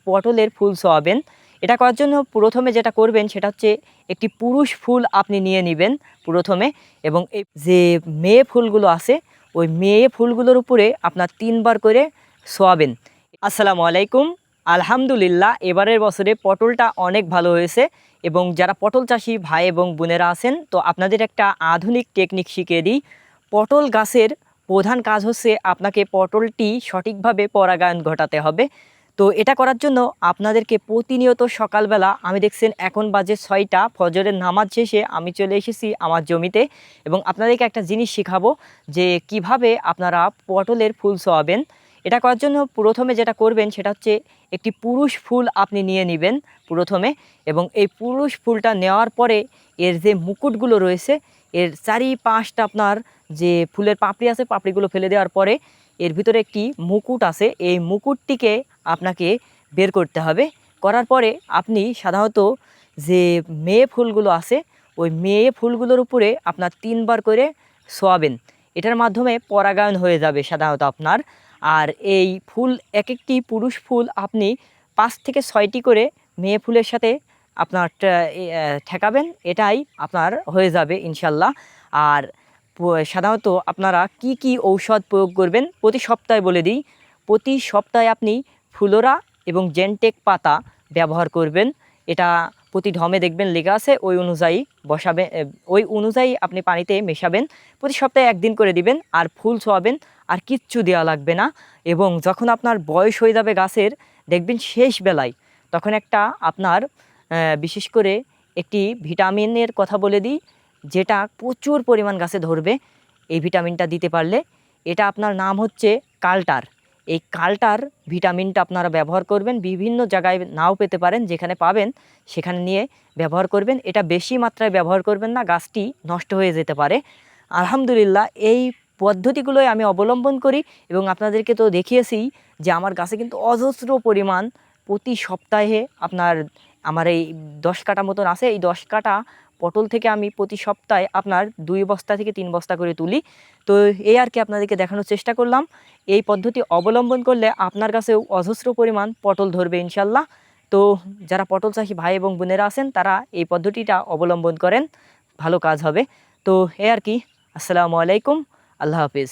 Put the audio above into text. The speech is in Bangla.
পটলের ফুল ছোঁয়াবেন। এটা করার জন্য প্রথমে যেটা করবেন সেটা হচ্ছে একটি পুরুষ ফুল আপনি নিয়ে নেবেন প্রথমে, এবং এই যে মেয়ে ফুলগুলো আছে ওই মেয়ে ফুলগুলোর উপরে আপনার 3বার করে ছোঁয়াবেন। আসসালামু আলাইকুম। আলহামদুলিল্লাহ, এবারের বছরে পটলটা অনেক ভালো হয়েছে। এবং যারা পটল চাষি ভাই এবং বোনেরা আছেন, তো আপনাদের একটা আধুনিক টেকনিক শিখিয়ে দিই। পটল গাছের প্রধান কাজ হচ্ছে আপনাকে পটলটি সঠিকভাবে পরাগায়ন ঘটাতে হবে। তো এটা করার জন্য আপনাদেরকে প্রতিনিয়ত সকালবেলা, আমি দেখছেন এখন বাজে 6টা, ফজরের নামাজ শেষে আমি চলে এসেছি আমার জমিতে, এবং আপনাদেরকে একটা জিনিস শেখাবো যে কিভাবে আপনারা পটলের ফুল ছোঁয়াবেন। এটা করার জন্য প্রথমে যেটা করবেন সেটা হচ্ছে একটি পুরুষ ফুল আপনি নিয়ে নেবেন প্রথমে, এবং এই পুরুষ ফুলটা নেওয়ার পরে এর যে মুকুটগুলো রয়েছে এর চারিপাশটা আপনার যে ফুলের পাপড়ি আছে পাপড়িগুলো ফেলে দেওয়ার পরে এর ভিতরে একটি মুকুট আছে, এই মুকুটটিকে আপনাকে বের করতে হবে। করার পরে আপনি সাধারণত যে মেয়ে ফুলগুলো আছে ওই মেয়ে ফুলগুলোর উপরে আপনার 3বার করে ছোঁয়াবেন। এটার মাধ্যমে পরাগায়ন হয়ে যাবে সাধারণত আপনার। আর এই ফুল এক একটি পুরুষ ফুল আপনি 5 থেকে 6টি করে মেয়ে ফুলের সাথে আপনার ঠেকাবেন, এটাই আপনার হয়ে যাবে ইনশাল্লাহ। আর সাধারণত আপনারা কি কি ঔষধ প্রয়োগ করবেন প্রতি সপ্তাহে বলে দিই। প্রতি সপ্তাহে আপনি ফ্লোরা এবং জেনটেক পাতা ব্যবহার করবেন। এটা প্রতি ঢমে দেখবেন লেখা আছে, ওই অনুযায়ী বসাবেন, ওই অনুযায়ী আপনি পানিতে মেশাবেন। প্রতি সপ্তাহে 1 দিন করে দিবেন, আর ফুল ছোঁয়াবেন, আর কিচ্ছু দেওয়া লাগবে না। এবং যখন আপনার বয়স হয়ে যাবে গাছের, দেখবেন শেষ বেলায় তখন একটা আপনার বিশেষ করে একটি ভিটামিনের কথা বলে দিই, যেটা প্রচুর পরিমাণ গাছে ধরবে। এই ভিটামিনটা দিতে পারলে, এটা আপনার নাম হচ্ছে কাল্টার। এই কাল্টার ভিটামিনটা আপনারা ব্যবহার করবেন, বিভিন্ন জায়গায় নাও পেতে পারেন, যেখানে পাবেন সেখানে নিয়ে ব্যবহার করবেন। এটা বেশি মাত্রায় ব্যবহার করবেন না, গাছটি নষ্ট হয়ে যেতে পারে। আলহামদুলিল্লাহ, এই পদ্ধতিগুলোই আমি অবলম্বন করি, এবং আপনাদেরকে তো দেখিয়েছি যে আমার গাছে কিন্তু অজস্র পরিমাণ প্রতি সপ্তাহে আপনার আমার এই 10 কাঠা মতন আছে। এই 10 কাঠা পটল থেকে আমি প্রতি সপ্তাহে আপনার 2 বস্তা থেকে 3 বস্তা করে তুলি। তো এই আর কি আপনাদেরকে দেখানোর চেষ্টা করলাম। এই পদ্ধতি অবলম্বন করলে আপনার কাছেও অজস্র পরিমাণ পটল ধরবে ইনশাল্লাহ। তো যারা পটল চাষি ভাই এবং বোনেরা আছেন তারা এই পদ্ধতিটা অবলম্বন করেন, ভালো কাজ হবে। তো এই আর কি। আসসালামু আলাইকুম, আল্লাহ হাফিজ।